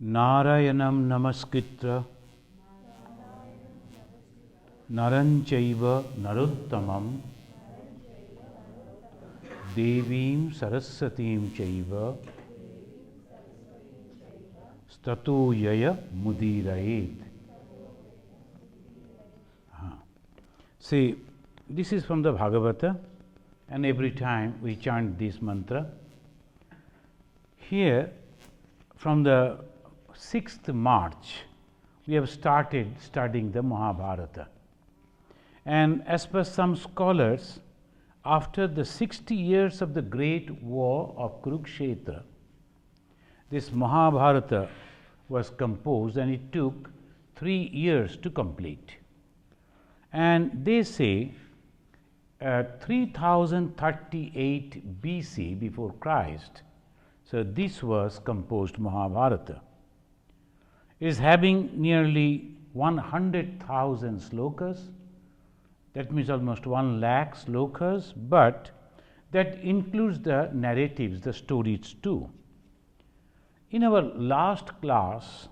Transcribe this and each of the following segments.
Narayanam namaskitra naranchaiva narottamam devim saraswatim chaiva stato yaya mudirayet. See, this is from the Bhagavata, and every time we chant this mantra. Here, from the 6th March, we have started studying the Mahabharata. And as per some scholars, after the 60 years of the great war of Kurukshetra, this Mahabharata was composed, and it took 3 years to complete. And they say 3038 BC, before Christ, so this was composed Mahabharata. It is having nearly 100,000 slokas, that means almost 1 lakh slokas, but that includes the narratives, the stories too. In our last class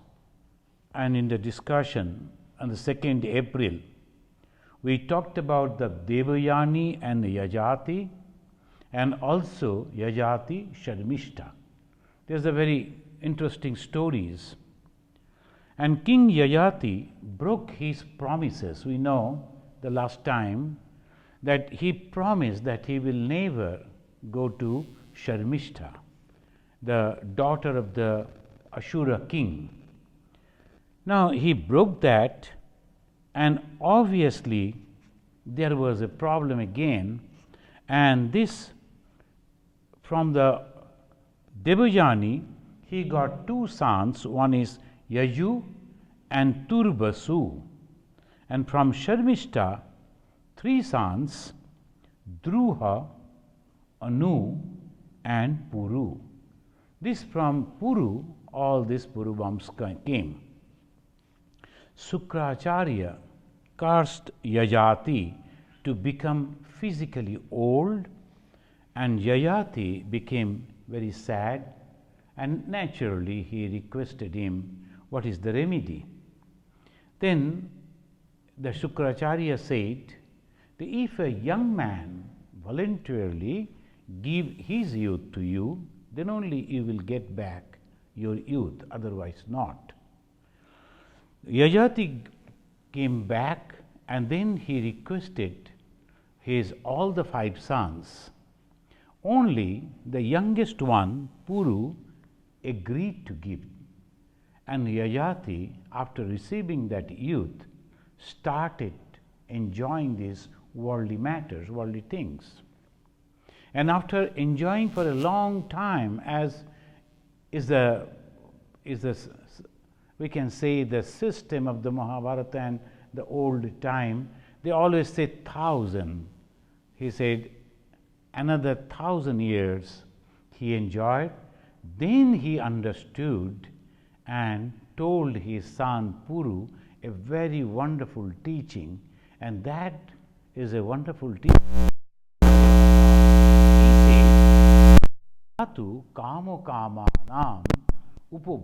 and in the discussion on the 2nd April, we talked about the Devayani and Yajati, and also Yajati Sharmishta. There's a very interesting stories. And King Yajati broke his promises. We know the last time that he promised that he will never go to Sharmishta, the daughter of the Ashura king. Now he broke that, and obviously there was a problem again, and this from the Devayani he got 2 sons, one is Yaju and Turbasu, and from Sharmishta 3 sons, Druha, Anu and Puru. This from Puru, all these Puruvams came. Sukracharya cursed Yajati to become physically old, and Yajati became very sad, and naturally he requested him, what is the remedy? Then the Sukracharya said that if a young man voluntarily give his youth to you, then only you will get back your youth, otherwise not. Yajati came back, and then he requested his all the 5 sons. Only the youngest one, Puru, agreed to give. And Yajati, after receiving that youth, started enjoying these worldly matters, worldly things. And after enjoying for a long time, as is the we can say the system of the Mahabharata and the old time, they always say 1,000. He said another 1,000 years he enjoyed. Then he understood and told his son Puru a very wonderful teaching, and that is a wonderful teaching. He said, Atu kamo kamanam upo.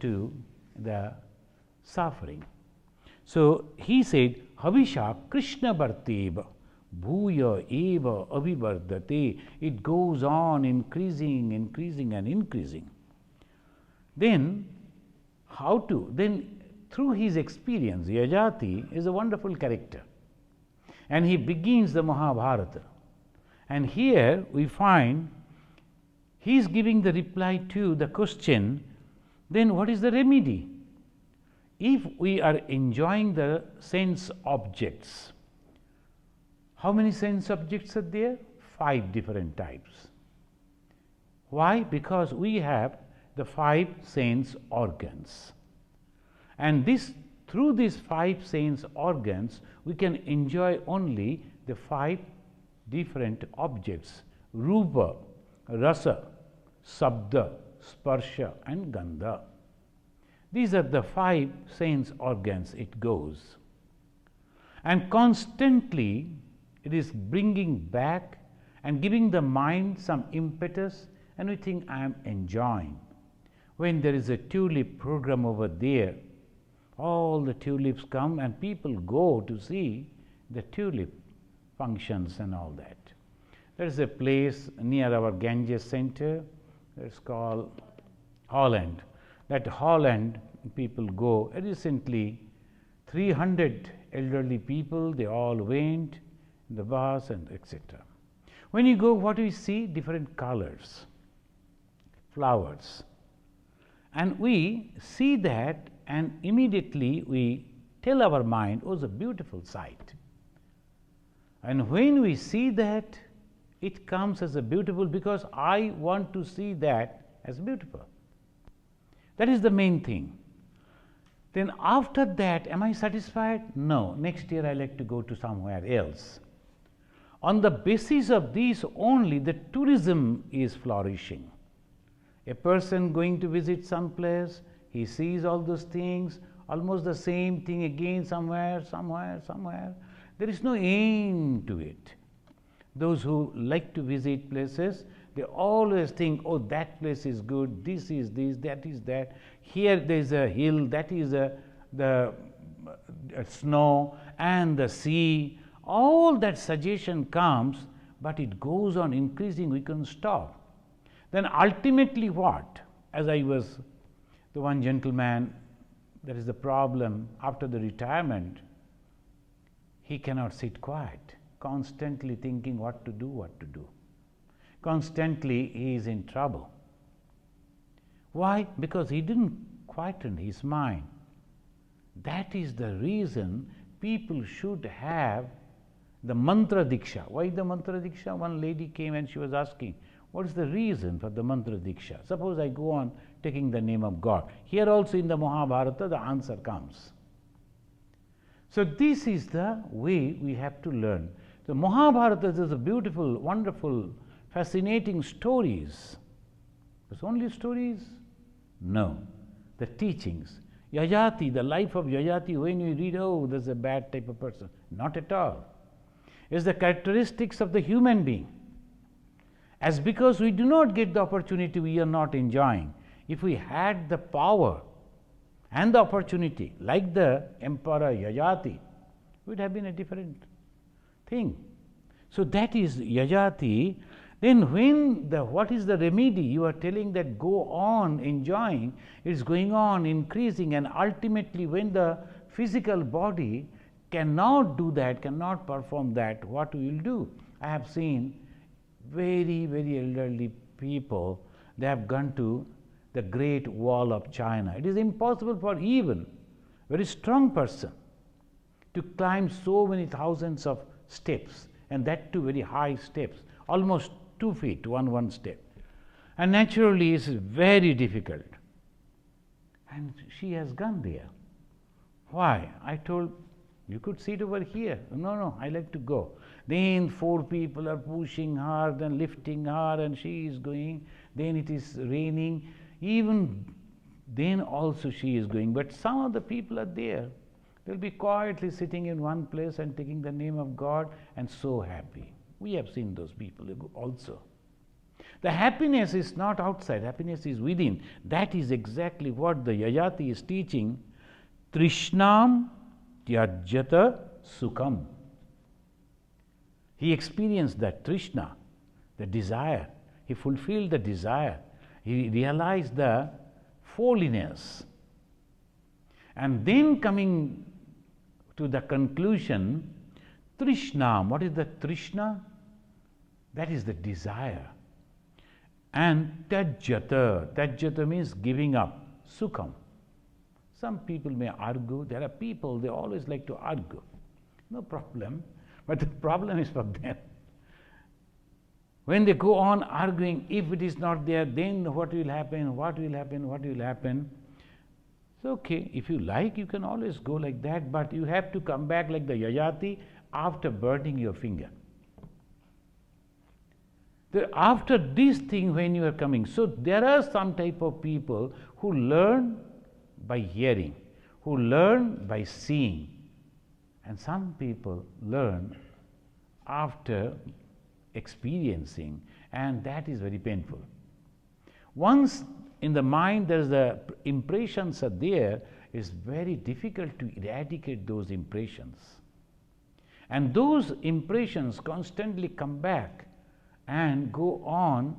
to the suffering. So he said, Havisha Krishna Bharteva Bhuya Eva Abhivardate. It goes on increasing, increasing, and increasing. Then, how to? Then, through his experience, Yajati is a wonderful character. And he begins the Mahabharata. And here we find he is giving the reply to the question, then what is the remedy? If we are enjoying the sense objects, how many sense objects are there? 5 different types. Why? Because we have the 5 sense organs. And through these 5 sense organs, we can enjoy only the 5 different objects: Rupa, Rasa, Sabda, Sparsha, and Gandha. These are the 5 sense organs it goes. And constantly it is bringing back and giving the mind some impetus, and we think, I am enjoying. When there is a tulip program over there, all the tulips come and people go to see the tulip functions and all that. There is a place near our Ganges center, it's called Holland. That Holland, people go. Recently, 300 elderly people, they all went in the bus and etc. When you go, what do you see? Different colors, flowers. And we see that, and immediately we tell our mind, oh, it's a beautiful sight. And when we see that, it comes as a beautiful because I want to see that as beautiful. That is the main thing. Then after that, am I satisfied? No. Next year I like to go to somewhere else. On the basis of this only, the tourism is flourishing. A person going to visit some place, he sees all those things, almost the same thing again somewhere. There is no aim to it. Those who like to visit places, they always think, oh, that place is good, this is this, that is that. Here there is a hill, that is the snow and the sea. All that suggestion comes, but it goes on increasing, we couldn't stop. Then ultimately what? As I was, the one gentleman, there is the problem after the retirement, he cannot sit quiet, constantly thinking what to do. Constantly he is in trouble. Why? Because he didn't quieten his mind. That is the reason people should have the mantra diksha. Why the mantra diksha? One lady came and she was asking, what is the reason for the mantra diksha? Suppose I go on taking the name of God. Here also in the Mahabharata the answer comes. So this is the way we have to learn. The Mahabharata is a beautiful, wonderful, fascinating stories. It's only stories? No. The teachings. Yajati, the life of Yajati, when you read, oh, there's a bad type of person. Not at all. It's the characteristics of the human being. As because we do not get the opportunity, we are not enjoying. If we had the power and the opportunity, like the Emperor Yajati, it would have been a different thing. So that is Yajati. Then when what is the remedy? You are telling that go on enjoying, it is going on increasing, and ultimately when the physical body cannot do that, cannot perform that, what we will do? I have seen very, very elderly people, they have gone to the Great Wall of China. It is impossible for even a very strong person to climb so many thousands of steps, and that too very high steps, almost 2 feet, one step. And naturally it is very difficult. And she has gone there. Why? I told, you could sit over here. No, I like to go. Then 4 people are pushing her, then lifting her, and she is going. Then it is raining. Even then also she is going. But some of the people are there. They'll be quietly sitting in one place and taking the name of God and so happy. We have seen those people also. The happiness is not outside, happiness is within. That is exactly what the Yayati is teaching. Trishnam tyajyata sukham. He experienced that Trishna, the desire. He fulfilled the desire. He realized the folliness. And then coming to the conclusion, Trishnam, what is the Trishna? That is the desire. And Tyajyata means giving up, Sukham. Some people may argue, there are people, they always like to argue. No problem, but the problem is for them. When they go on arguing, if it is not there, then what will happen, what will happen, what will happen? It's okay, if you like, you can always go like that, but you have to come back like the Yayati after burning your finger. After this thing, when you are coming, so there are some type of people who learn by hearing, who learn by seeing, and some people learn after experiencing, and that is very painful. Once in the mind there is the impressions are there, it's very difficult to eradicate those impressions. And those impressions constantly come back and go on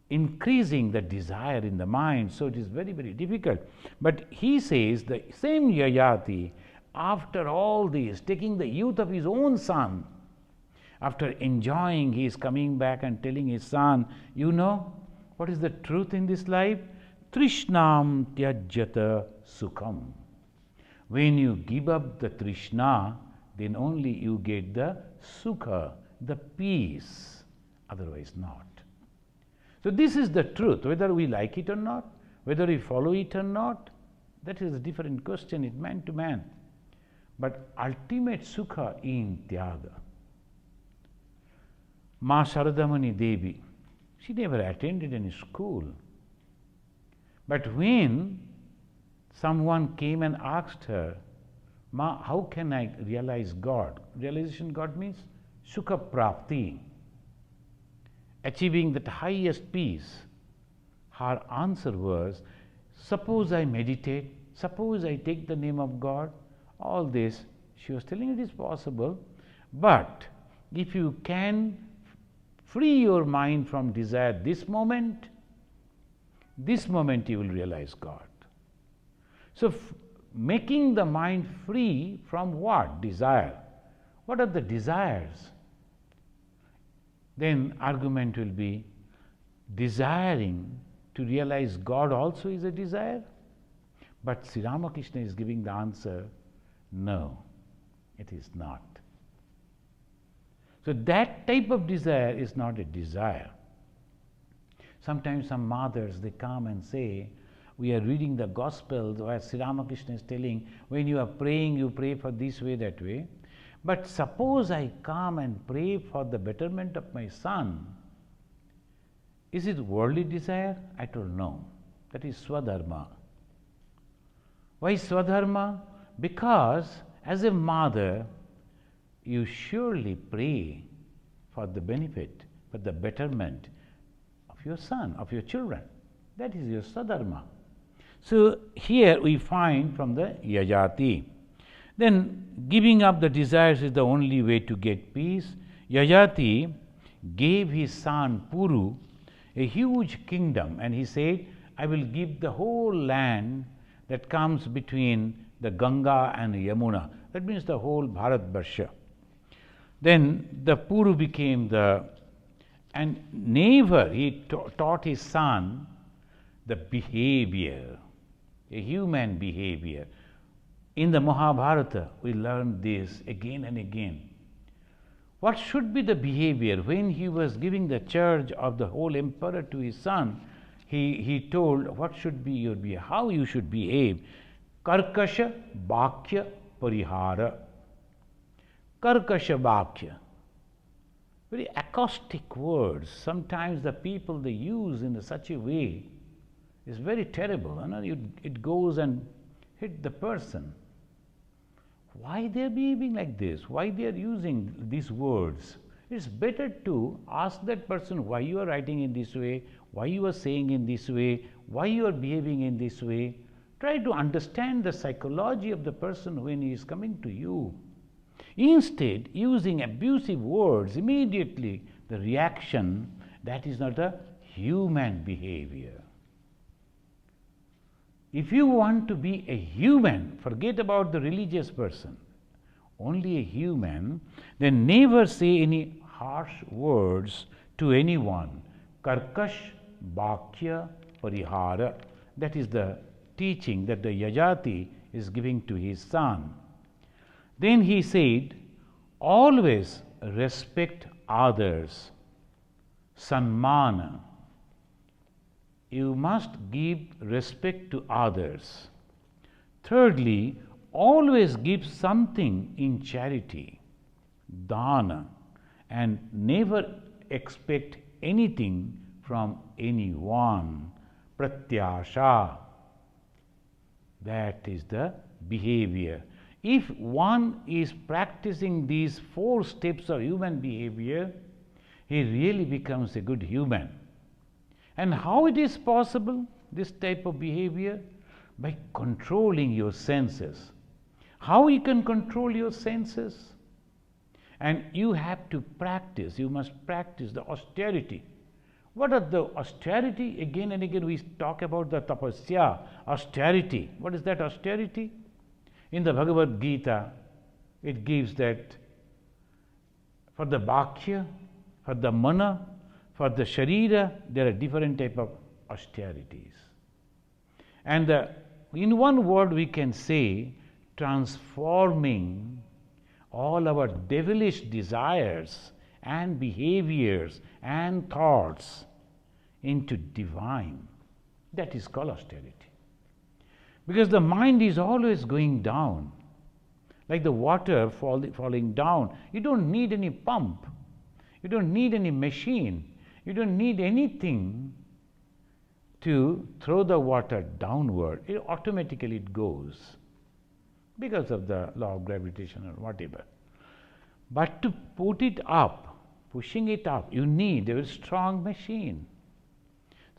increasing the desire in the mind, so it is very, very difficult. But he says the same Yayati, after all this, taking the youth of his own son, after enjoying, he is coming back and telling his son, you know, what is the truth in this life? Trishnam tyajyata sukham. When you give up the Trishna, then only you get the Sukha, the peace, otherwise not. So this is the truth, whether we like it or not, whether we follow it or not, that is a different question, it's man to man. But ultimate Sukha in Tyaga. Ma Sharadamani Devi, she never attended any school. But when someone came and asked her, Ma, how can I realize God? Realization God means Sukha Prapti, achieving that highest peace. Her answer was, suppose I meditate, suppose I take the name of God, all this, she was telling it is possible, but if you can free your mind from desire this moment you will realize God. So making the mind free from what? Desire. What are the desires? Then argument will be, desiring to realize God also is a desire? But Sri Ramakrishna is giving the answer, no, it is not. So that type of desire is not a desire. Sometimes some mothers, they come and say, we are reading the Gospels where Sri Ramakrishna is telling, when you are praying, you pray for this way, that way. But suppose I come and pray for the betterment of my son, is it worldly desire? I told no. That is Swadharma. Why Swadharma? Because as a mother, you surely pray for the benefit, for the betterment of your son, of your children. That is your Swadharma. So here we find from the Yayati. Then giving up the desires is the only way to get peace. Yayati gave his son Puru a huge kingdom, and he said, I will give the whole land that comes between the Ganga and Yamuna. That means the whole Bharatvarsha. Then the Puru became and never he taught his son the behavior, a human behavior. In the Mahabharata, we learn this again and again. What should be the behavior? When he was giving the charge of the whole emperor to his son, he told what should be your behavior, how you should behave. Karkasha Bhakya Parihara. Karkasha Bhakya. Very acoustic words. Sometimes the people they use in such a way is very terrible. It goes and hit the person. Why they are behaving like this? Why they are using these words? It's better to ask that person why you are writing in this way, why you are saying in this way, why you are behaving in this way. Try to understand the psychology of the person when he is coming to you. Instead, using abusive words, immediately the reaction, that is not a human behavior. If you want to be a human, forget about the religious person, only a human, then never say any harsh words to anyone. Karkash Bhakya Parihara. That is the teaching that the Yajati is giving to his son. Then he said, always respect others. Sanmana. You must give respect to others. Thirdly, always give something in charity, dana, and never expect anything from anyone, pratyasha. That is the behavior. If one is practicing these 4 steps of human behavior, he really becomes a good human. And how it is possible, this type of behavior? By controlling your senses. How you can control your senses? And you have to practice, you must practice the austerity. What are the austerity? Again and again we talk about the tapasya, austerity. What is that austerity? In the Bhagavad Gita, it gives that for the bhakya, for the mana, for the sharira, there are different type of austerities. And in one word we can say, transforming all our devilish desires and behaviors and thoughts into divine. That is called austerity. Because the mind is always going down, like the water falling down. You don't need any pump, you don't need any machine, you don't need anything to throw the water downward. Automatically it goes because of the law of gravitation or whatever. But to put it up, pushing it up, you need a very strong machine.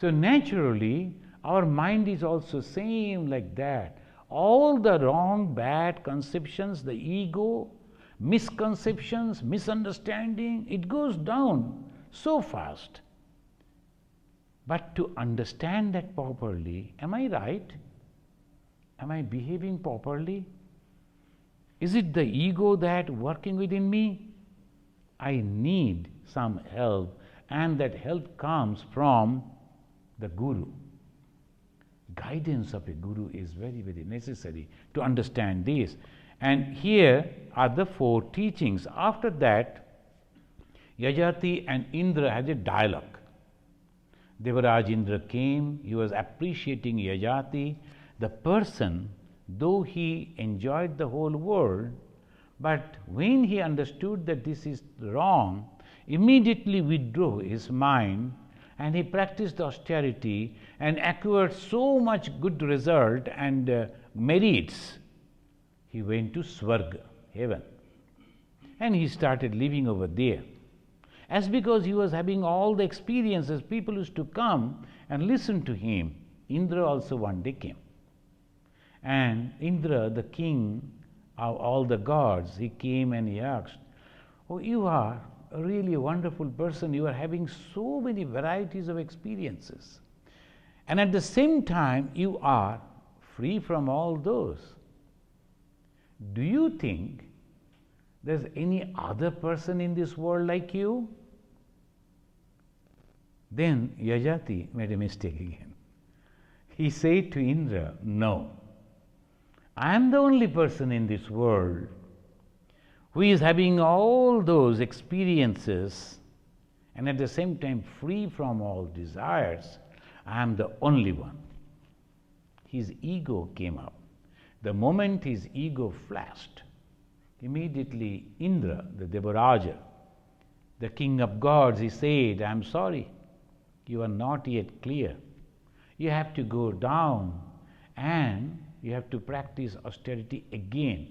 So naturally, our mind is also same like that. All the wrong, bad conceptions, the ego, misconceptions, misunderstanding, it goes down so fast. But to understand that properly, am I right? Am I behaving properly? Is it the ego that working within me? I need some help, and that help comes from the Guru. Guidance of a Guru is very, very necessary to understand this. And here are the 4 teachings. After that, Yajati and Indra had a dialogue. Devaraj Indra came, he was appreciating Yajati, the person, though he enjoyed the whole world, but when he understood that this is wrong, immediately withdrew his mind and he practiced austerity and acquired so much good result and merits. He went to Swarga, heaven, and he started living over there. As because he was having all the experiences, people used to come and listen to him. Indra also one day came. And Indra, the king of all the gods, he came and he asked, "Oh, you are really a wonderful person. You are having so many varieties of experiences. And at the same time, you are free from all those. Do you think there's any other person in this world like you?" Then Yajati made a mistake again. He said to Indra, "No, I am the only person in this world who is having all those experiences and at the same time free from all desires. I am the only one." His ego came up. The moment his ego flashed, immediately Indra, the Devaraja, the king of gods, he said, "I am sorry, you are not yet clear. You have to go down and you have to practice austerity again.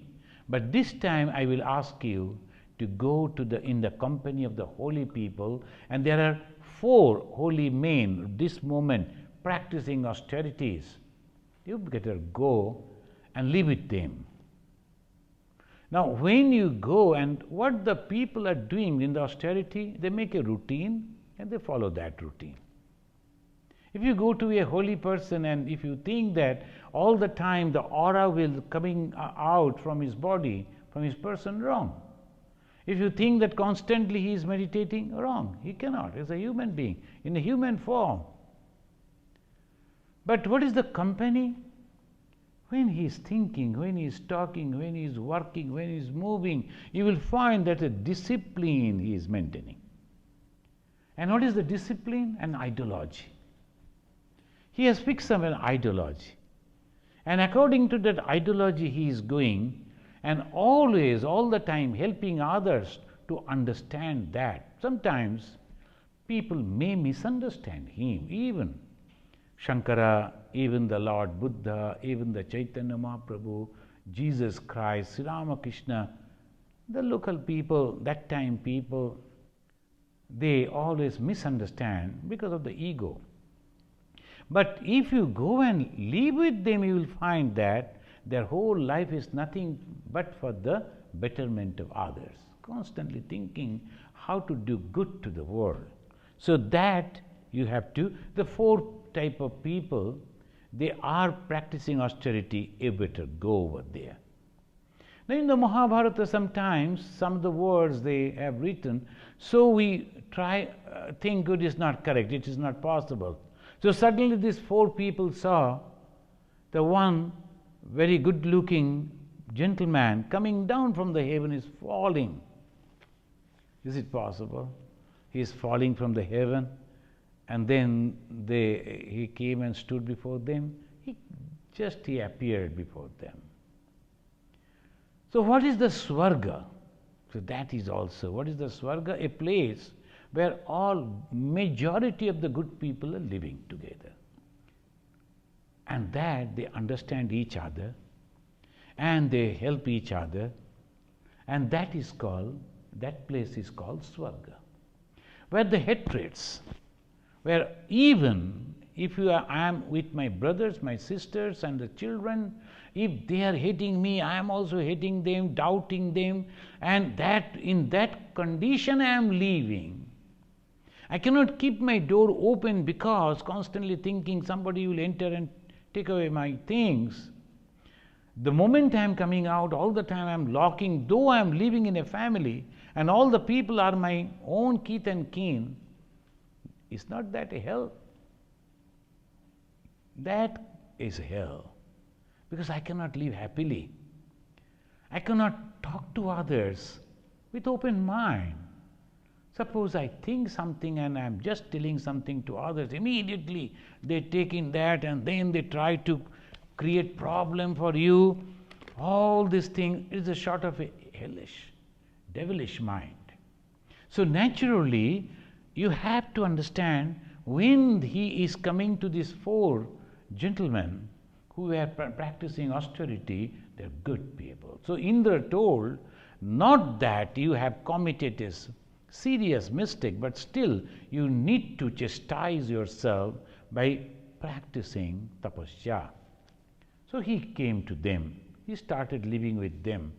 But this time I will ask you to go in the company of the holy people, and there are 4 holy men this moment practicing austerities. You better go and live with them. Now, when you go, and what the people are doing in the austerity, they make a routine and they follow that routine. If you go to a holy person and if you think that all the time the aura will coming out from his body, from his person, wrong. If you think that constantly he is meditating, wrong. He cannot. He is a human being in a human form. But what is the company? When he is thinking, when he is talking, when he is working, when he is moving, you will find that a discipline he is maintaining. And what is the discipline? An ideology. He has fixed an ideology. And according to that ideology he is going, and always, all the time helping others to understand that. Sometimes people may misunderstand him, even Shankara, even the Lord Buddha, even the Chaitanya Mahaprabhu, Jesus Christ, Sri Ramakrishna, the local people, that time people, they always misunderstand because of the ego. But if you go and live with them, you will find that their whole life is nothing but for the betterment of others, constantly thinking how to do good to the world. So that you have to, the 4 type of people, they are practicing austerity, you better go over there. Now in the Mahabharata sometimes some of the words they have written, so we try, think good is not correct, it is not possible. So suddenly these 4 people saw the one very good looking gentleman coming down from the heaven is falling. Is it possible? He is falling from the heaven, and then he came and stood before them. He appeared before them. So what is the Swarga? So that is also, what is the Swarga? A place where all majority of the good people are living together. And that they understand each other and they help each other, and that place is called Swarga. Where the hatreds, where even if I am with my brothers, my sisters and the children, if they are hating me, I am also hating them, doubting them, and that in that condition I am living. I cannot keep my door open because constantly thinking somebody will enter and take away my things. The moment I am coming out, all the time I am locking, though I am living in a family and all the people are my own kith and kin, is not that a hell? That is hell, because I cannot live happily. I cannot talk to others with open mind. Suppose I think something and I am just telling something to others, immediately they take in that and then they try to create problem for you. All this thing is a sort of a hellish, devilish mind. So naturally, you have to understand when he is coming to these 4 gentlemen who were practicing austerity, they are good people. So Indra told, not that you have committed a serious mistake, but still you need to chastise yourself by practicing tapasya. So he came to them, he started living with them,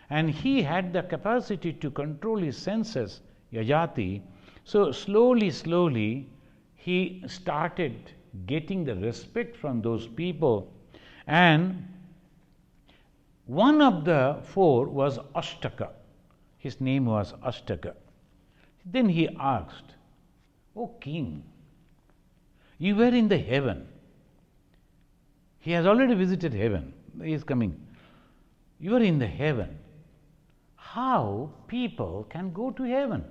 and he had the capacity to control his senses, yajati. So slowly he started getting the respect from those people, and one of the 4 was Ashtaka. His name was Ashtaka. Then he asked, "O king, you were in the heaven." He has already visited heaven. He is coming. You are in the heaven. How people can go to heaven?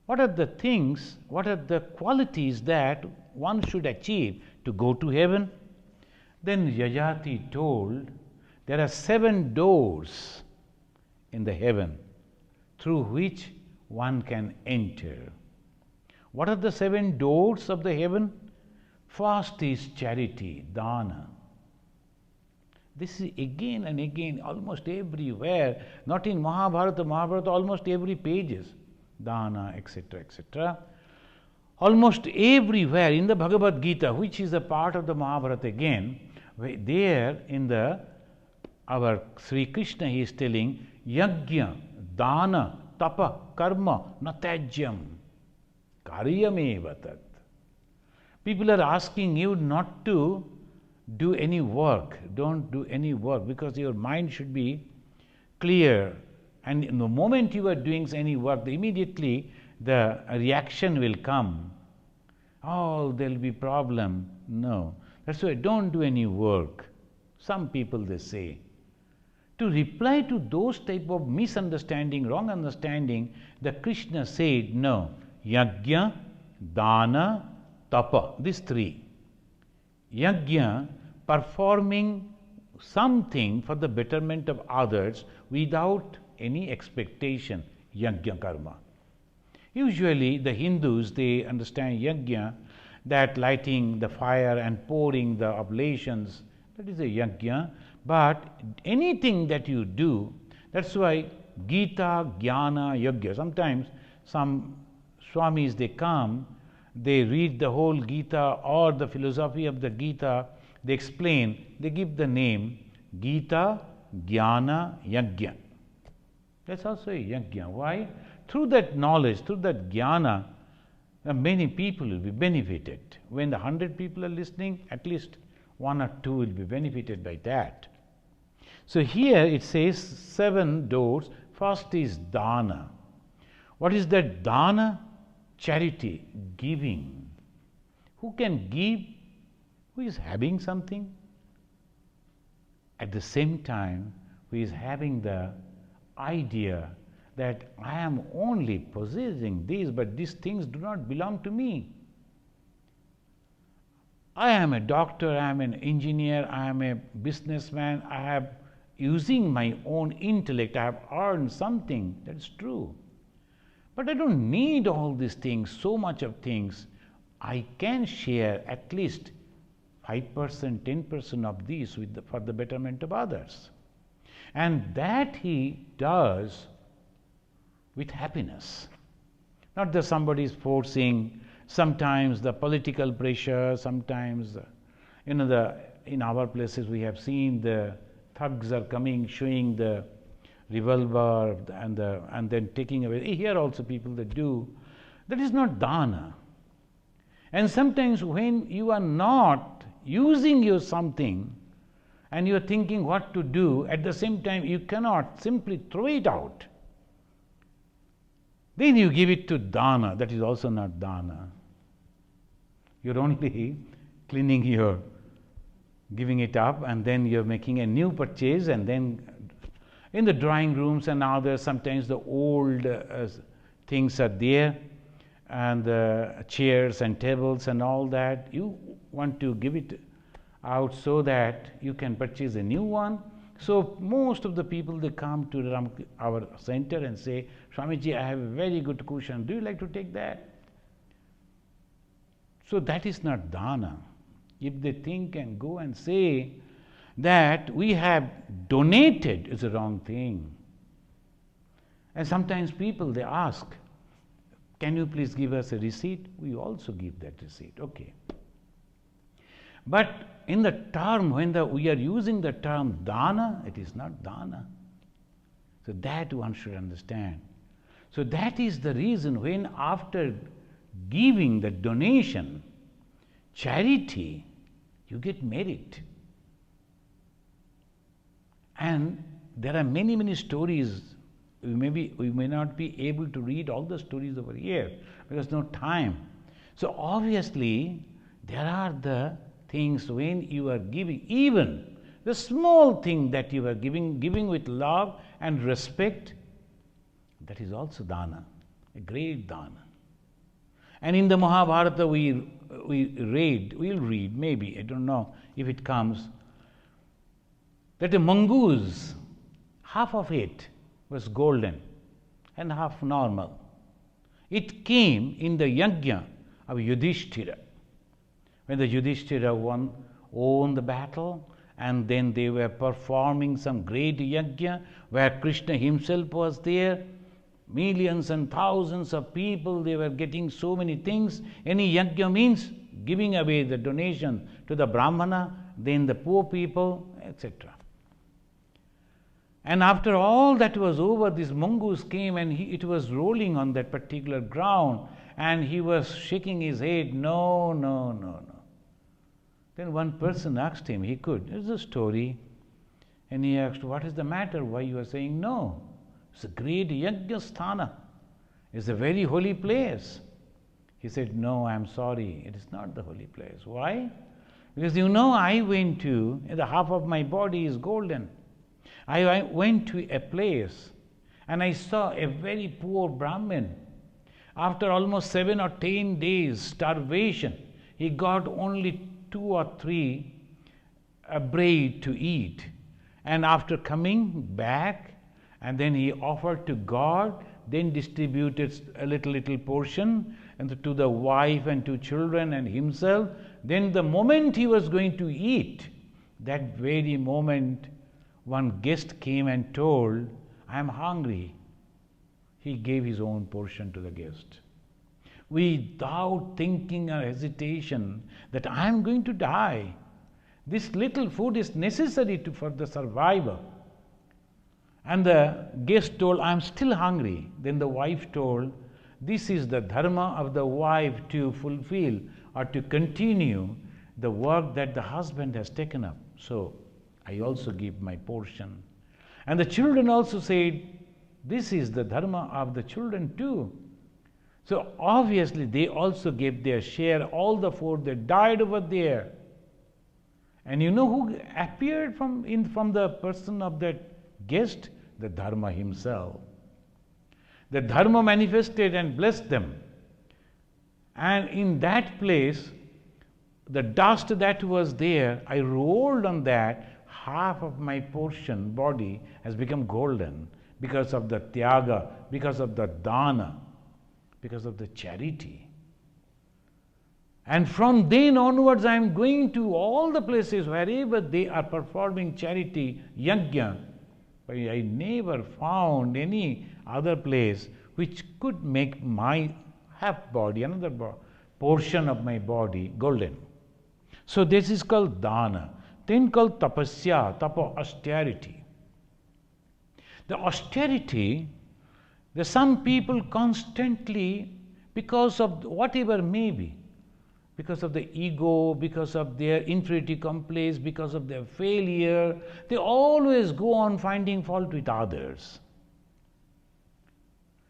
What are the things, what are the qualities that one should achieve to go to heaven? Then Yajati told, there are 7 doors in the heaven through which one can enter. What are the 7 doors of the heaven? First is charity, dana. This is again and again, almost everywhere, not in Mahabharata, almost every pages, dana, etc., etc. Almost everywhere in the Bhagavad Gita, which is a part of the Mahabharata again, there in our Sri Krishna, he is telling, yajna, dana, tapa, karma, natajyam, karyameva tat. People are asking you not to do any work. Don't do any work, because your mind should be clear. And in the moment you are doing any work, immediately the reaction will come. Oh, there will be problem. No. That's why don't do any work. Some people, they say. To reply to those type of misunderstanding, wrong understanding, the Krishna said, no, yajna, dana, tapa, these three. Yajna, performing something for the betterment of others without any expectation, yajna karma. Usually the Hindus, they understand yajna, that lighting the fire and pouring the oblations, that is a yajna. But anything that you do, that's why Gita, Jnana, Yajna. Sometimes some Swamis, they come, they read the whole Gita or the philosophy of the Gita, they explain, they give the name Gita, Jnana, Yajna. That's also a Yajna. Why? Through that knowledge, through that Jnana, many people will be benefited. When the 100 people are listening, at least 1 or 2 will be benefited by that. So here it says 7 doors. First is dana. What is that dana? Charity, giving. Who can give? Who is having something? At the same time, who is having the idea that I am only possessing these, but these things do not belong to me. I am a doctor, I am an engineer, I am a businessman, I have using my own intellect, I have earned something, that's true. But I don't need all these things, so much of things. I can share at least 5%, 10% of these for the betterment of others. And that he does with happiness. Not that somebody is forcing, sometimes the political pressure, sometimes, in our places we have seen the thugs are coming, showing the revolver and then taking away. Here also people that do. That is not dana. And sometimes when you are not using your something and you are thinking what to do, at the same time you cannot simply throw it out. Then you give it to dana. That is also not dana. You're only cleaning giving it up, and then you're making a new purchase, and then in the drawing rooms and others, sometimes the old things are there, and chairs and tables and all that. You want to give it out so that you can purchase a new one. So most of the people, they come to our center and say, Swamiji, I have a very good cushion. Do you like to take that? So that is not dana. If they think and go and say that we have donated, is a wrong thing. And sometimes people, they ask, can you please give us a receipt? We also give that receipt. Okay. But in the term, when we are using the term dana, it is not dana. So that one should understand. So that is the reason when after giving the donation, charity, you get merit. And there are many, many stories. We may not be able to read all the stories over here because no time. So obviously, there are the things when you are giving, even the small thing that you are giving with love and respect, that is also dana, a great dana. And in the Mahabharata we'll read, maybe, I don't know if it comes, that a mongoose, half of it was golden and half normal. It came in the yajna of Yudhishthira. When the Yudhishthira won the battle and then they were performing some great yajna where Krishna himself was there. Millions and thousands of people, they were getting so many things. Any yajna means giving away the donation to the Brahmana, then the poor people, etc. And after all that was over, this mongoose came and it was rolling on that particular ground, and he was shaking his head, no, no, no, no. Then one person asked him, it's a story, and he asked, what is the matter, why you are saying no? It's a great yajna sthana, it's a very holy place. He said, no, I am sorry, it is not the holy place. Why? Because I went to, the half of my body is golden. I went to a place and I saw a very poor Brahmin. After almost 7 or 10 days starvation, he got only 2 or 3 bread to eat. And after coming back, and then he offered to God, then distributed a little portion and to the wife and 2 children and himself. Then the moment he was going to eat, that very moment, one guest came and told, I am hungry. He gave his own portion to the guest, without thinking or hesitation that I am going to die. This little food is necessary for the survival. And the guest told, I am still hungry. Then the wife told, this is the dharma of the wife to fulfill or to continue the work that the husband has taken up. So I also give my portion. And the children also said, this is the dharma of the children too. So obviously they also gave their share, all the 4 that died over there. And who appeared from the person of that guest? The Dharma himself. The Dharma manifested and blessed them. And in that place, the dust that was there, I rolled on that, half of my portion body has become golden because of the tyaga, because of the dana, because of the charity. And from then onwards, I am going to all the places wherever they are performing charity, yajna. But I never found any other place which could make my half body, another portion of my body, golden. So this is called dana. Then called tapasya, tapa, austerity. The austerity, some people constantly, because of whatever may be, because of the ego, because of their inferiority complex, because of their failure, they always go on finding fault with others.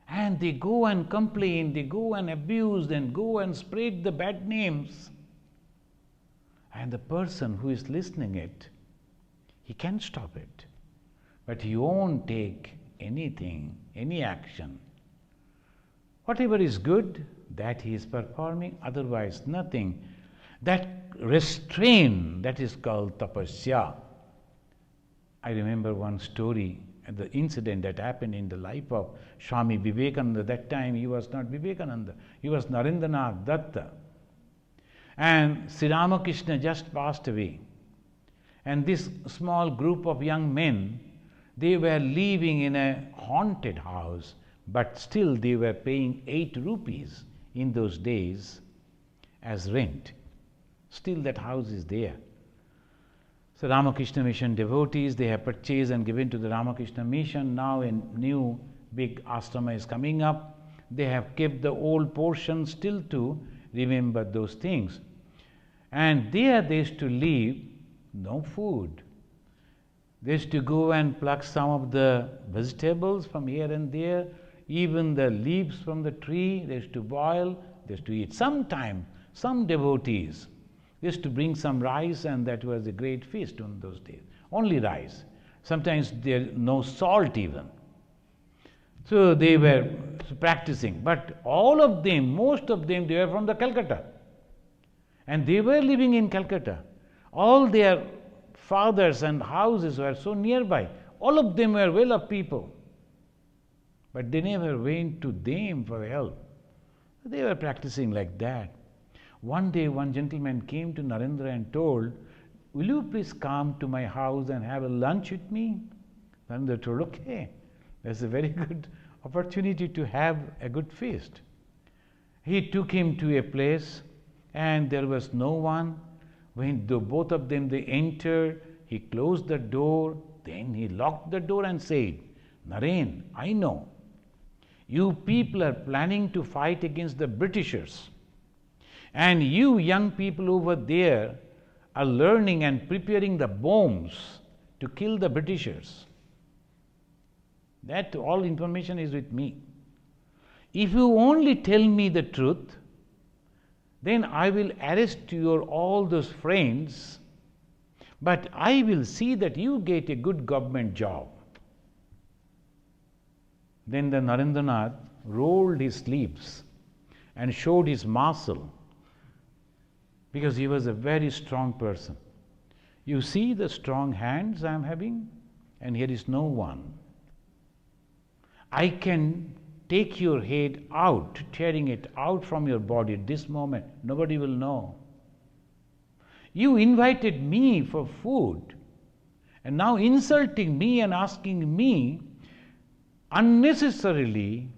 And they go and complain, they go and abuse, then go and spread the bad names. And the person who is listening it, he can stop it. But he won't take anything, any action. Whatever is good, that he is performing, otherwise nothing. That restraint, that is called tapasya. I remember one story, the incident that happened in the life of Swami Vivekananda. That time he was not Vivekananda, he was Narendranath Datta. And Sri Ramakrishna just passed away. And this small group of young men, they were living in a haunted house, but still they were paying 8 rupees in those days as rent. Still that house is there. So Ramakrishna Mission devotees, they have purchased and given to the Ramakrishna Mission. Now a new big ashrama is coming up. They have kept the old portion still to remember those things. And there they used to live, no food. They used to go and pluck some of the vegetables from here and there, even the leaves from the tree, they used to boil, they used to eat. Sometime, some devotees used to bring some rice, and that was a great feast on those days. Only rice. Sometimes there no salt even. So they were practicing. But all of them, most of them, they were from the Calcutta. And they were living in Calcutta. All their fathers and houses were so nearby. All of them were well-off people. But they never went to them for help. They were practicing like that. One day, one gentleman came to Narendra and told, will you please come to my house and have a lunch with me? Narendra told, okay, that's a very good opportunity to have a good feast. He took him to a place and there was no one. When both of them they entered, he closed the door, then he locked the door and said, Naren, I know you people are planning to fight against the Britishers, and you young people over there are learning and preparing the bombs to kill the Britishers. That all information is with me. If you only tell me the truth, then I will arrest your all those friends, but I will see that you get a good government job. Then the Narendranath rolled his sleeves and showed his muscle, because he was a very strong person. You see the strong hands I am having, and here is no one. I can take your head out, tearing it out from your body at this moment. Nobody will know. You invited me for food, and now insulting me and asking me unnecessarily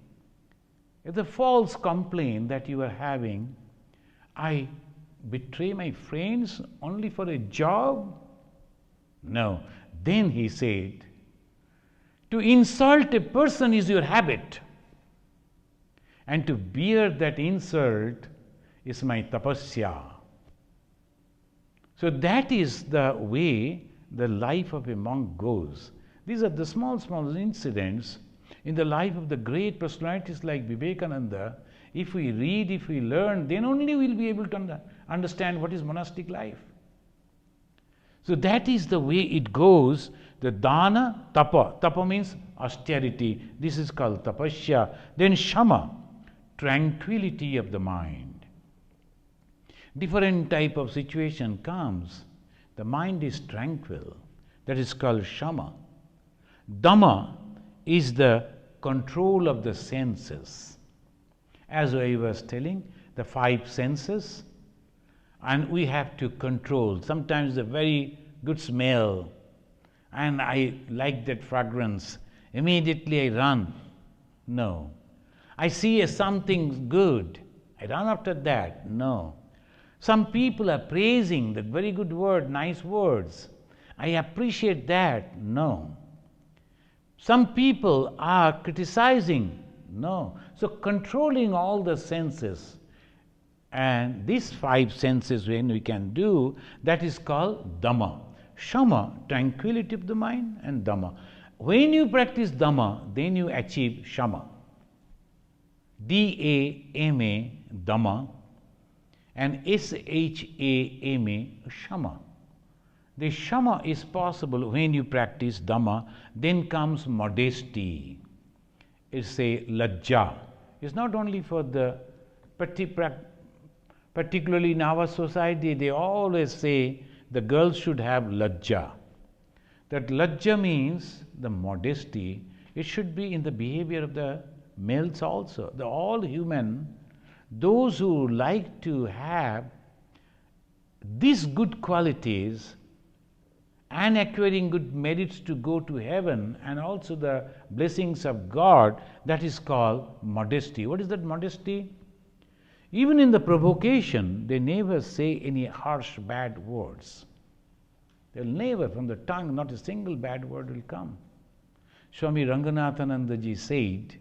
the false complaint that you are having. I betray my friends only for a job? No. Then he said, to insult a person is your habit, and to bear that insult is my tapasya. So that is the way the life of a monk goes. These are the small incidents in the life of the great personalities like Vivekananda. If we read, if we learn, then only we will be able to understand what is monastic life. So that is the way it goes. The dana, tapa. Tapa means austerity. This is called tapasya. Then shama, tranquility of the mind. Different type of situation comes, the mind is tranquil. That is called shama. Dhamma is the control of the senses. As I was telling, the 5 senses, and we have to control. Sometimes a very good smell, and I like that fragrance, immediately I run. No. I see something good, I run after that. No. Some people are praising that very good word, nice words. I appreciate that. No. Some people are criticizing. No. So controlling all the senses, and these 5 senses when we can do, that is called Dhamma. Shama, tranquility of the mind, and Dhamma. When you practice Dhamma, then you achieve Shama. D-A-M-A, Dhamma, and S-H-A-M-A, Shama. The Shama is possible when you practice Dhamma. Then comes modesty. It's a lajja. It's not only for the particularly in our society, they always say the girls should have lajja. That lajja means the modesty. It should be in the behavior of the males also. The all human, those who like to have these good qualities and acquiring good merits to go to heaven and also the blessings of God, that is called modesty. What is that modesty? Even in the provocation, they never say any harsh, bad words. They'll never, from the tongue, not a single bad word will come. Swami Ranganathananda ji said,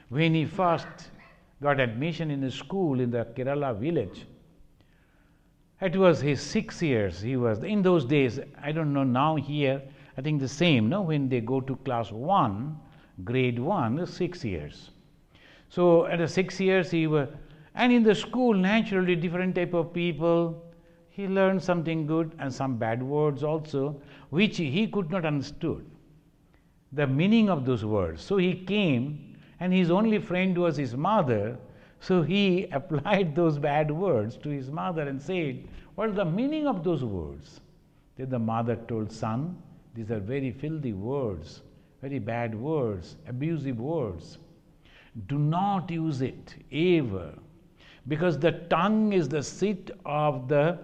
when he first got admission in a school in the Kerala village, it was his 6 years. He was, in those days, I don't know now here, I think the same, no? When they go to class 1, grade 1, 6 years. So at the 6 years he was, and in the school naturally different type of people, he learned something good and some bad words also, which he could not understood the meaning of those words. So he came, and his only friend was his mother. So he applied those bad words to his mother and said, what is the meaning of those words? Then the mother told, son, these are very filthy words, very bad words, abusive words. Do not use it ever, because the tongue is the seat of the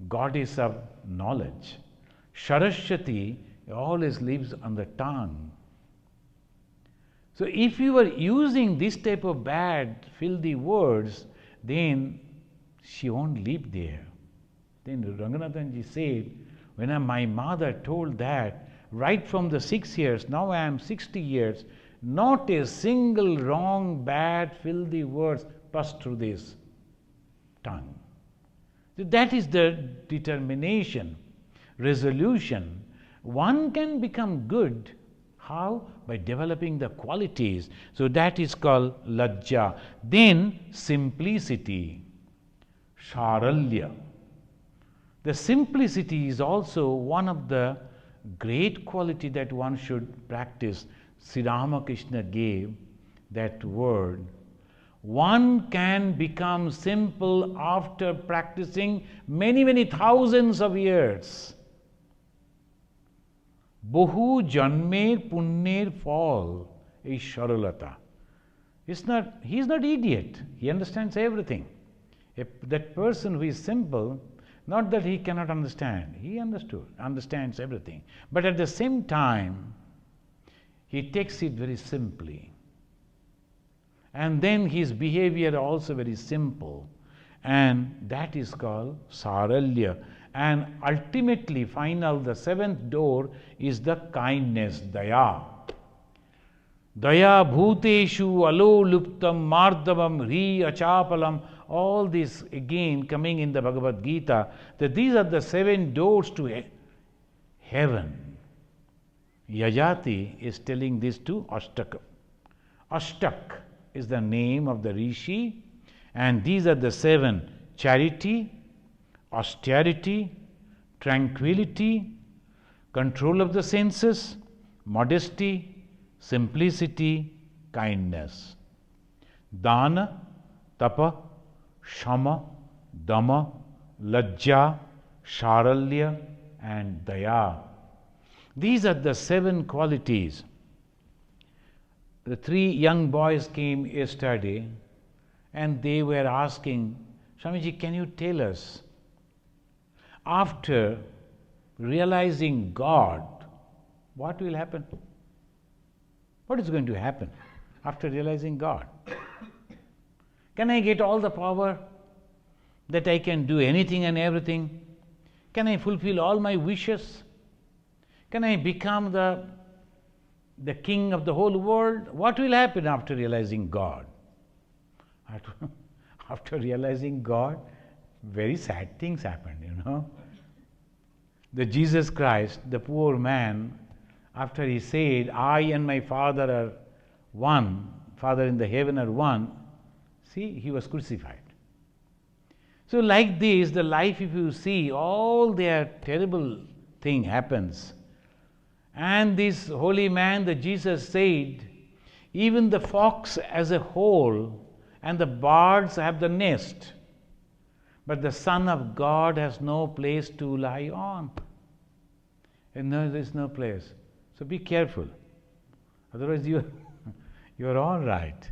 goddess of knowledge. Saraswati always lives on the tongue. So if you are using this type of bad, filthy words, then she won't live there. Then Ranganathanji said, when my mother told that, right from the 6 years, now I am 60 years, not a single wrong, bad, filthy words passed through this tongue. So that is the determination, resolution. One can become good. How? By developing the qualities. So that is called lajja. Then simplicity, sharalya. The simplicity is also one of the great quality that one should practice. Sri Ramakrishna gave that word. One can become simple after practicing many, many thousands of years. Bohu janmer punner fall is Sharalata. He is not idiot. He understands everything. That person who is simple, not that he cannot understand. He understands everything. But at the same time, he takes it very simply. And then his behavior also very simple. And that is called Saralya. And ultimately, the seventh door is the kindness, daya. Daya bhuteshu alo luptam mardavam hri achapalam. All this again coming in the Bhagavad Gita, that these are the 7 doors to heaven. Yajati is telling this to Ashtaka. Ashtak is the name of the Rishi, and these are the 7: charity, austerity, tranquility, control of the senses, modesty, simplicity, kindness. Dana, tapa, shama, dama, lajja, sharalya, and daya. These are the 7 qualities. The 3 young boys came yesterday and they were asking, Swamiji, can you tell us, after realizing God, what will happen? What is going to happen after realizing God? Can I get all the power that I can do anything and everything? Can I fulfill all my wishes? Can I become the king of the whole world? What will happen after realizing God? After realizing God, very sad things happened, The Jesus Christ, the poor man, after he said, I and my Father are one, Father in the heaven are one, see, he was crucified. So like this, the life, if you see, all their terrible thing happens. And this holy man, the Jesus said, even the fox as a whole and the birds have the nest, but the Son of God has no place to lie on. And no, there is no place. So be careful. Otherwise you are all right.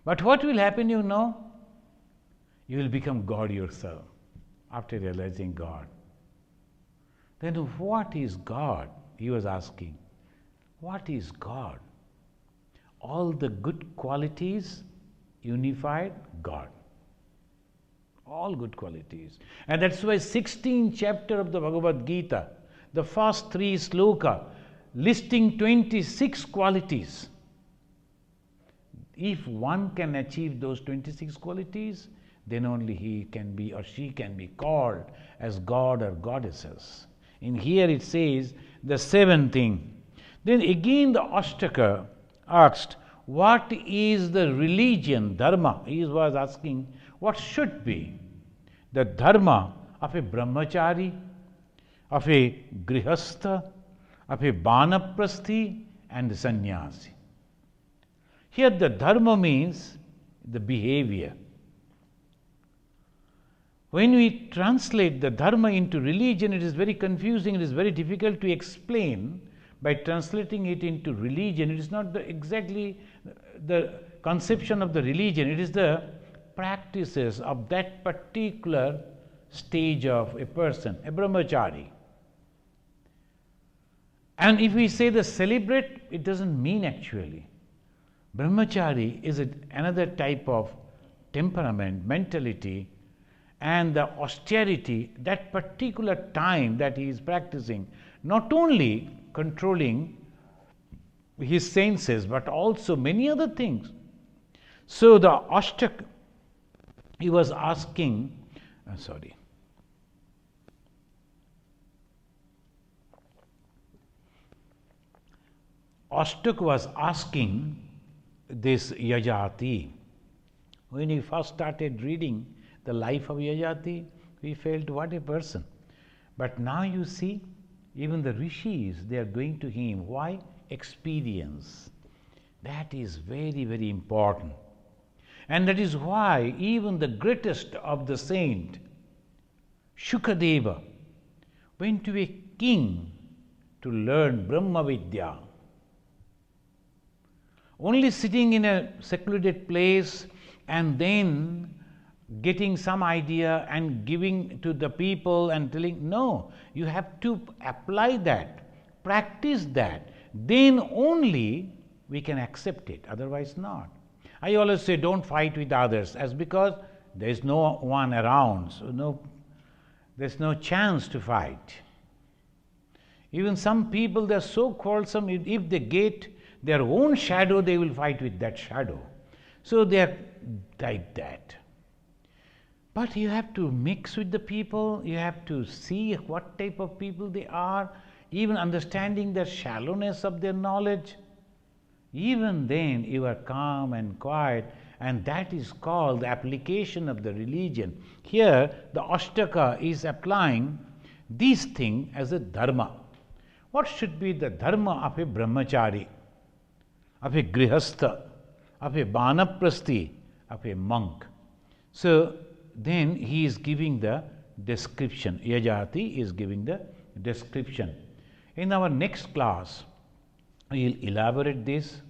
But what will happen, You will become God yourself after realizing God. Then what is God? He was asking. What is God? All the good qualities unified, God. All good qualities. And that's why 16th chapter of the Bhagavad Gita, the first 3 sloka, listing 26 qualities. If one can achieve those 26 qualities, then only he can be or she can be called as God or goddesses. In here it says the 7th thing. Then again the Ashtaka asked, what is the religion, dharma? He was asking, what should be the dharma of a brahmachari, of a grihastha, of a banaprasthi and a sannyasi. Here the dharma means the behavior. When we translate the dharma into religion, it is very confusing, it is very difficult to explain. By translating it into religion, it is not exactly the conception of the religion, it is the practices of that particular stage of a person, a brahmachari. And if we say the celebrate, it doesn't mean actually. Brahmachari is another type of temperament, mentality, and the austerity, that particular time that he is practicing, not only controlling his senses, but also many other things. So the Ashtak, he was asking, Ashtak was asking this Yajati. When we first started reading the life of Yajati, we felt what a person. But now you see, even the rishis, they are going to him. Why? Experience. That is very, very important. And that is why even the greatest of the saint, Shukadeva, went to a king to learn Brahma Vidya. Only sitting in a secluded place and then getting some idea and giving to the people and telling, no, you have to apply that, practice that, then only we can accept it, otherwise not. I always say don't fight with others, as because there is no one around, so there's no chance to fight. Even some people, they are so quarrelsome, if they get their own shadow, they will fight with that shadow. So they are like that. But you have to mix with the people, you have to see what type of people they are, even understanding the shallowness of their knowledge. Even then you are calm and quiet, and that is called the application of the religion. Here the Ashtaka is applying this thing as a dharma. What should be the dharma of a brahmachari, of a grihastha, of a vanaprasthi, of a monk? So then he is giving the description. Yajati is giving the description. In our next class, we will elaborate this.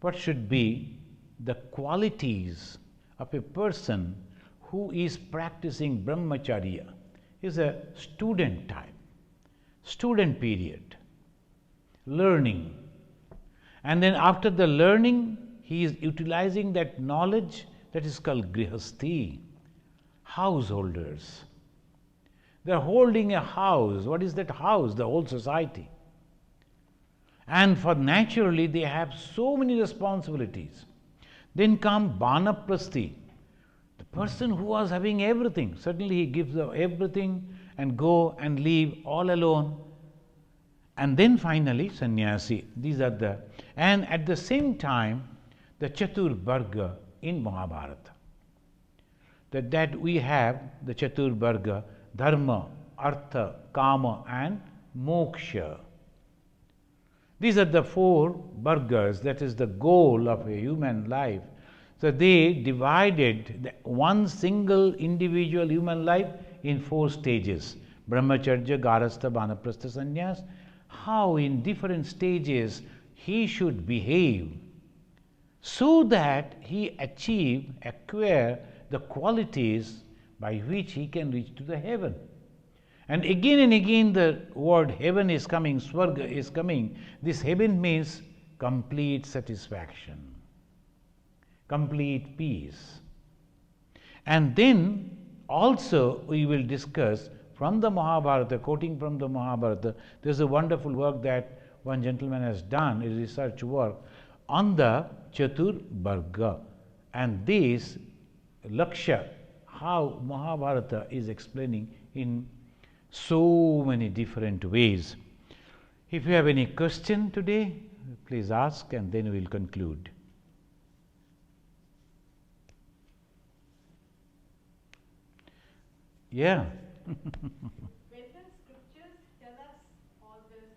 What should be the qualities of a person who is practicing brahmacharya? Is a student time, student period, learning. And then after the learning, he is utilizing that knowledge, that is called grihasthi, householders. They are holding a house. What is that house? The whole society. And for naturally they have so many responsibilities. Then come vanaprasthi, the person who was having everything. Suddenly he gives up everything and go and leave all alone. And then finally sannyasi. These are the, and at the same time the Chatur Varga in Mahabharata. That we have the Chatur Varga, Dharma, Artha, Kama and Moksha. These are the four Vargas, that is the goal of a human life. So they divided one single individual human life in four stages: Brahmacharya, Garastha, Vanaprastha, Sannyas. How in different stages he should behave so that he acquire the qualities by which he can reach to the heaven. And again the word heaven is coming, Swarga is coming. This heaven means complete satisfaction, complete peace. And then also we will discuss from the Mahabharata, quoting from the Mahabharata, there is a wonderful work that one gentleman has done, a research work on the Chatur Varga. And this Lakshya, how Mahabharata is explaining in so many different ways. If you have any question today, please ask and then we will conclude. Yeah. When the scriptures tell us all this,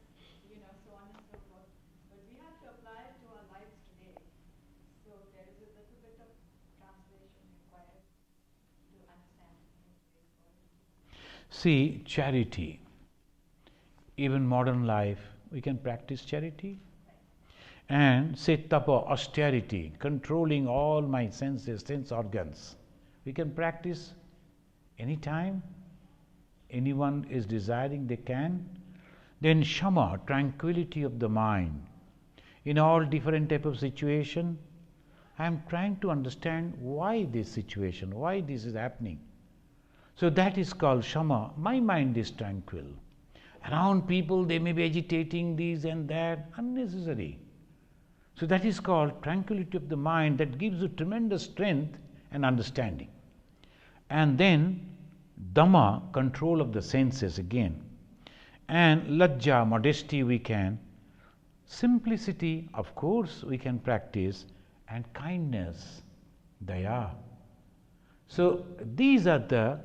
so on and so forth, but we have to apply it to our lives today. So there is a little bit of translation required to understand. See, charity. Even modern life, we can practice charity. And say tapa, austerity, controlling all my senses, sense organs. We can practice anytime, anyone is desiring, they can. Then Shama, tranquility of the mind. In all different type of situation, I am trying to understand why this situation, why this is happening. So that is called Shama. My mind is tranquil. Around people, they may be agitating this and that, unnecessary. So that is called tranquility of the mind, that gives you tremendous strength and understanding. And then Dhamma, control of the senses again. And Lajja, modesty we can. Simplicity, of course, we can practice. And kindness, Daya. So these are the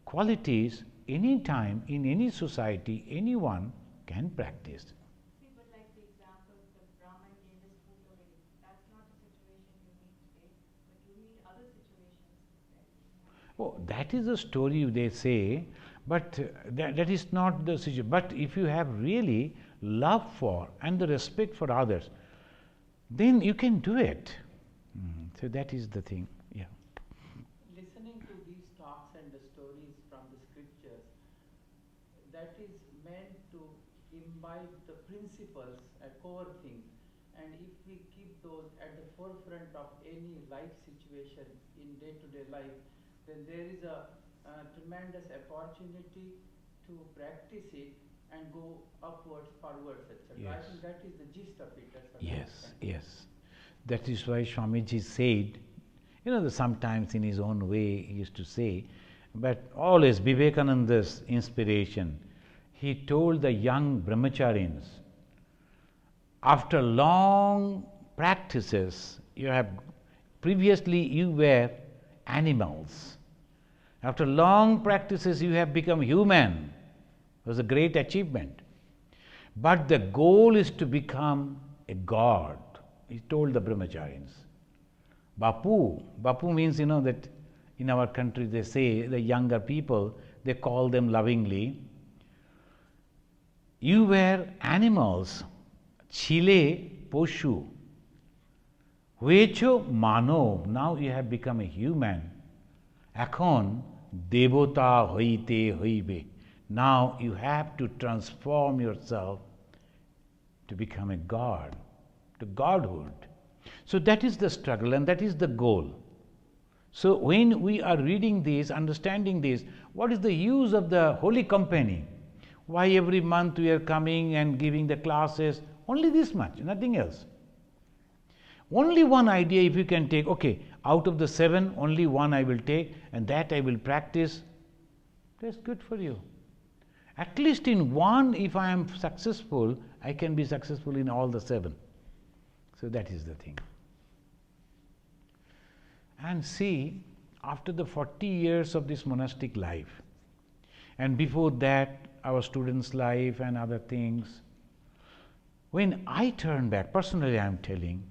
qualities any time, in any society, anyone can practice. See, but like the example, the Brahman gave his food away. That's not a situation you meet today, but you meet other situations instead. Oh, that is a story they say, but that is not the situation. But if you have really love for and the respect for others, then you can do it. So that is the thing. Yeah. Listening to these talks and the stories from the scriptures, that is meant to imbibe the principles, a core thing. And if we keep those at the forefront of any life situation in day-to-day life, then there is a tremendous opportunity to practice it and go upwards, forwards, etc. Yes. I think that is the gist of it. Yes. That is why Swamiji said, sometimes in his own way he used to say, but always Vivekananda's inspiration, he told the young brahmacharis, after long practices, previously you were animals. After long practices you have become human. It was a great achievement. But the goal is to become a god. He told the brahmacharis. Bapu means, that in our country they say, the younger people, they call them lovingly, you were animals, chile poshu, Vecho mano, now you have become a human. Ekhon devota hoite hoibe. Now you have to transform yourself to become a god, to godhood. So that is the struggle and that is the goal. So when we are reading this, understanding this, what is the use of the holy company? Why every month we are coming and giving the classes? Only this much, nothing else. Only one idea if you can take, okay, out of the 7, only one I will take and that I will practice, that's good for you. At least in one, if I am successful, I can be successful in all the 7. So that is the thing. And see, after the 40 years of this monastic life, and before that, our students' life and other things, when I turn back, personally I am telling,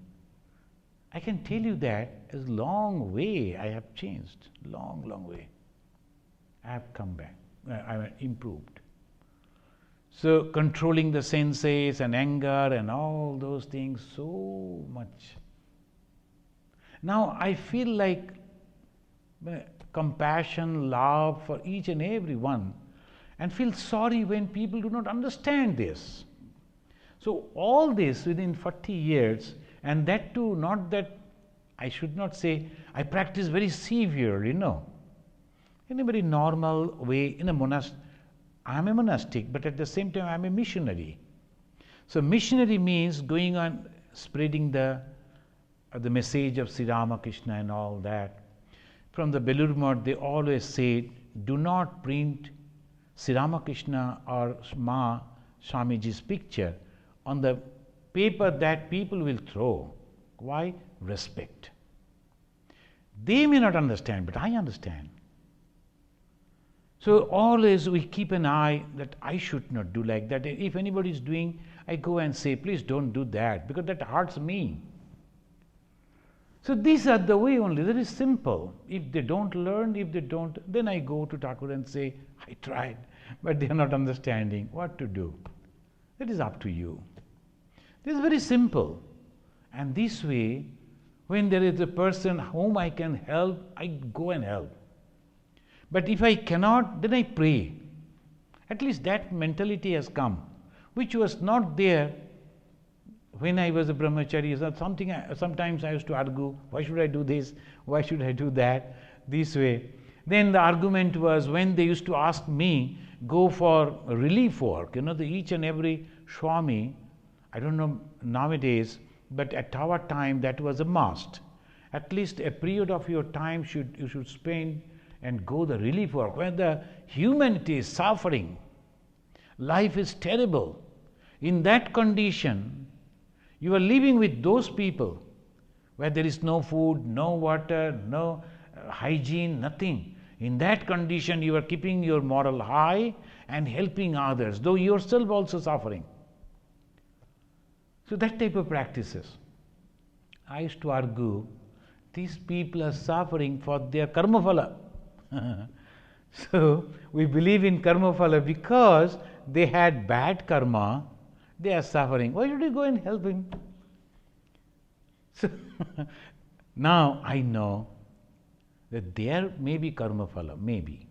I can tell you that a long way I have changed, long way. I have come back, I have improved. So controlling the senses and anger and all those things, so much. Now I feel like compassion, love for each and every one, and feel sorry when people do not understand this. So all this within 40 years, and that too, not that I should not say I practice very severely, in a very normal way, in a monastic. I am a monastic, but at the same time I am a missionary. So missionary means going on spreading the message of Sri Ramakrishna and all that. From the Belur Math, they always say, do not print Sri Ramakrishna or Swamiji's picture on the paper that people will throw. Why? Respect. They may not understand, but I understand. So always we keep an eye that I should not do like that. If anybody is doing, I go and say, please don't do that, because that hurts me. So these are the way only, very simple. If they don't learn, then I go to Thakur and say, I tried, but they are not understanding what to do. That is up to you. This is very simple. And this way, when there is a person whom I can help, I go and help. But if I cannot, then I pray. At least that mentality has come, which was not there when I was a brahmachari. Sometimes I used to argue, why should I do this? Why should I do that? This way. Then the argument was, when they used to ask me, go for relief work, each and every Swami, I don't know nowadays, but at our time that was a must. At least a period of your time you should spend and go the relief work. When the humanity is suffering, life is terrible. In that condition, you are living with those people where there is no food, no water, no hygiene, nothing. In that condition, you are keeping your moral high and helping others, though yourself also suffering. So that type of practices. I used to argue, these people are suffering for their karma phala. So we believe in karma phala because they had bad karma, they are suffering. Why should you go and help him? So now I know that there may be karma phala, maybe.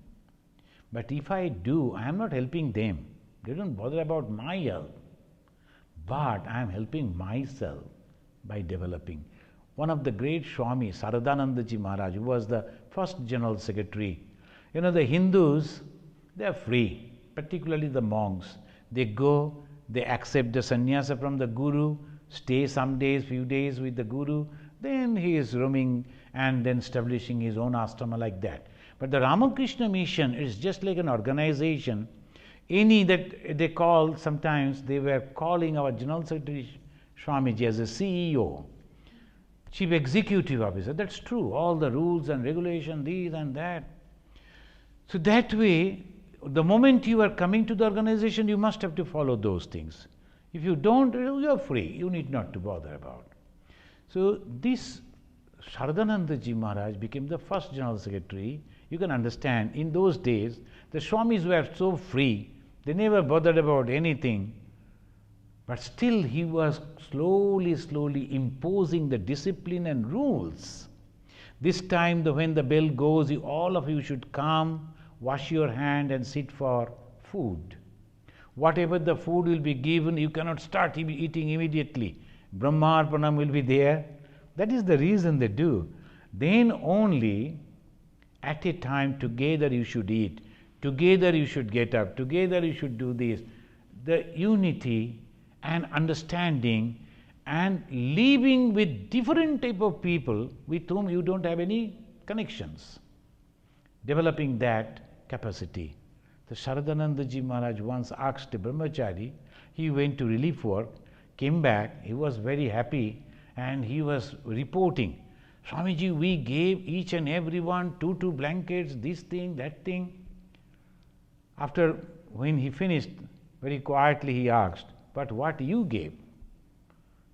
But if I do, I am not helping them. They don't bother about my help. But I am helping myself by developing. One of the great Swami, Saradanandaji Maharaj, who was the first General Secretary. The Hindus, they are free, particularly the monks. They go, they accept the sannyasa from the Guru, stay some days, few days with the Guru, then he is roaming and then establishing his own ashrama like that. But the Ramakrishna Mission is just like an organization. Any that they call, sometimes they were calling our General Secretary Swamiji as a CEO, Chief Executive Officer. That's true. All the rules and regulations, these and that. So that way, the moment you are coming to the organization, you must have to follow those things. If you don't, you are free. You need not to bother about. So this Saradanandaji Maharaj became the first General Secretary. You can understand, in those days, the Swamis were so free, they never bothered about anything. But still he was slowly imposing the discipline and rules. This time when the bell goes, all of you should come, wash your hand and sit for food. Whatever the food will be given, you cannot start eating immediately. Brahmarpanam will be there. That is the reason they do. Then only at a time together you should eat. Together you should get up. Together you should do this. The unity and understanding and living with different type of people with whom you don't have any connections. Developing that capacity. The Saradanandaji Maharaj once asked a brahmachari, he went to relief work, came back, he was very happy and he was reporting, Swamiji, we gave each and every one two blankets, this thing, that thing. After, when he finished, very quietly he asked, but what you gave?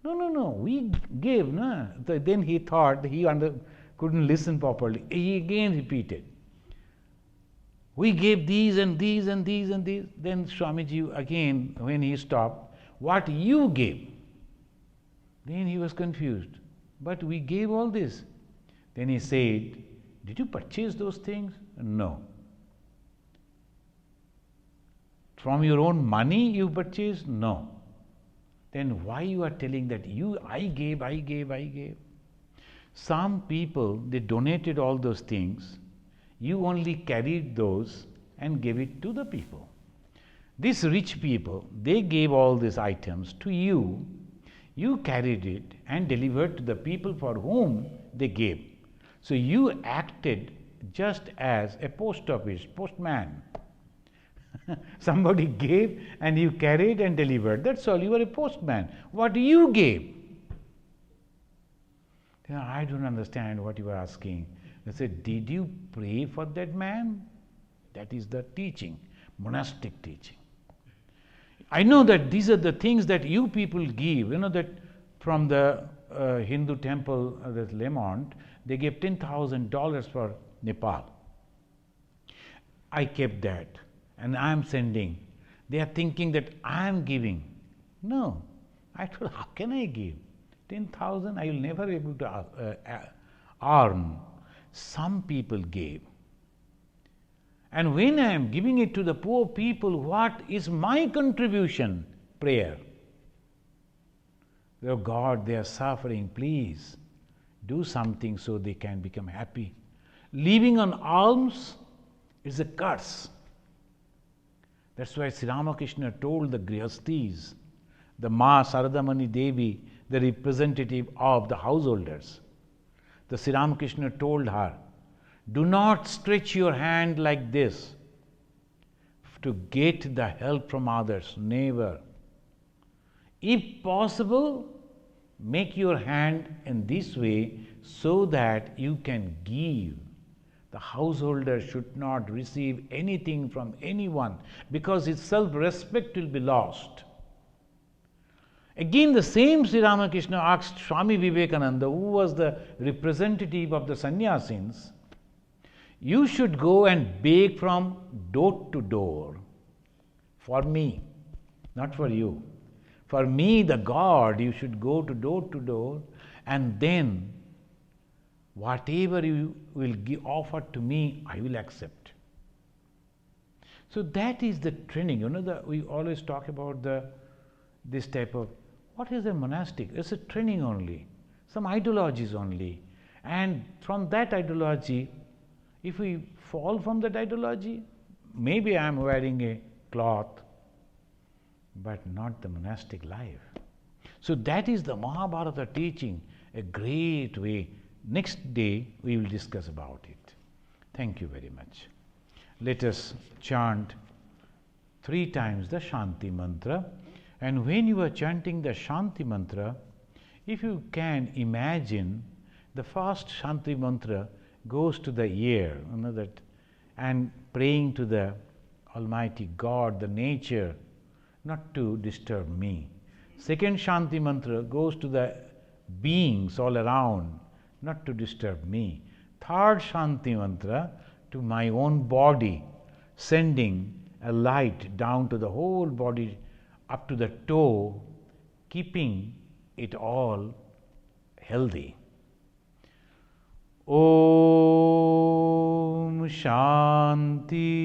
No, we gave. No. Then he thought, couldn't listen properly. He again repeated, we gave these and these and these and these. Then Swamiji again, when he stopped, what you gave? Then he was confused. But we gave all this. Then he said, did you purchase those things? No. From your own money you purchased? No. Then why you are telling that I gave? Some people, they donated all those things. You only carried those and gave it to the people. These rich people, they gave all these items to you. You carried it and delivered to the people for whom they gave. So you acted just as a post office postman. Somebody gave and you carried and delivered. That's all. You are a postman. What you gave? I don't understand what you are asking. They said, did you pray for that man? That is the teaching, monastic teaching. I know that these are the things that you people give. That from the Hindu temple, the Lemont, they gave $10,000 for Nepal. I kept that and I am sending. They are thinking that I am giving. No. I told, how can I give? 10,000 I will never be able to earn. Some people gave. And when I am giving it to the poor people, what is my contribution? Prayer. Oh God, they are suffering, please do something so they can become happy. Living on alms is a curse. That's why Sri Ramakrishna told the Grihasthis, the Ma Saradamani Devi, the representative of the householders. The Sri Ramakrishna told her, do not stretch your hand like this to get the help from others. Never. If possible, make your hand in this way so that you can give. The householder should not receive anything from anyone because his self-respect will be lost. Again, the same Sri Ramakrishna asked Swami Vivekananda, who was the representative of the sannyasins, you should go and beg from door to door for me, not for you. For me, the God, you should go to door, and then whatever you will offer to me, I will accept. So that is the training. We always talk about this type of, what is a monastic? It's a training only, some ideologies only. And from that ideology, if we fall from that ideology, maybe I am wearing a cloth, but not the monastic life. So that is the Mahabharata teaching, a great way. Next day we will discuss about it. Thank you very much. Let us chant 3 times the Shanti mantra. And when you are chanting the Shanti mantra, if you can imagine, the first Shanti mantra goes to the ear, and praying to the Almighty God, the nature, not to disturb me. Second Shanti mantra goes to the beings all around, not to disturb me. Third Shanti mantra to my own body, sending a light down to the whole body up to the toe, keeping it all healthy. Om Shanti.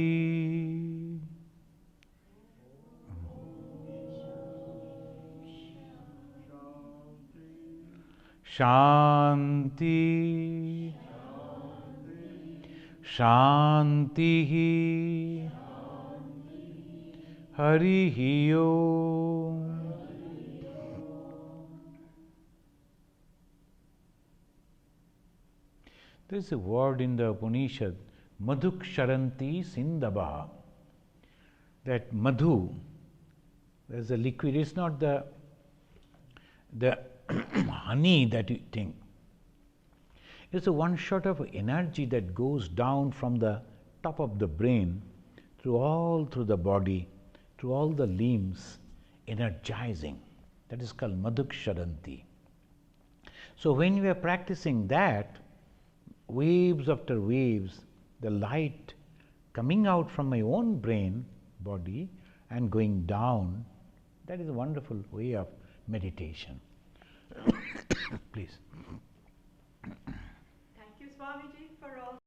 Shanti. Shanti. Harihi Om. There is a word in the Upanishad, Madhuksharanti Sindabha. That Madhu, there is a liquid, it's not the honey that you think. It's a one shot of energy that goes down from the top of the brain through the body, through all the limbs, energizing. That is called Madhuksharanti. So when we are practicing that, waves after waves, the light coming out from my own brain, body, and going down, that is a wonderful way of meditation. Please. Thank you, Swamiji, for all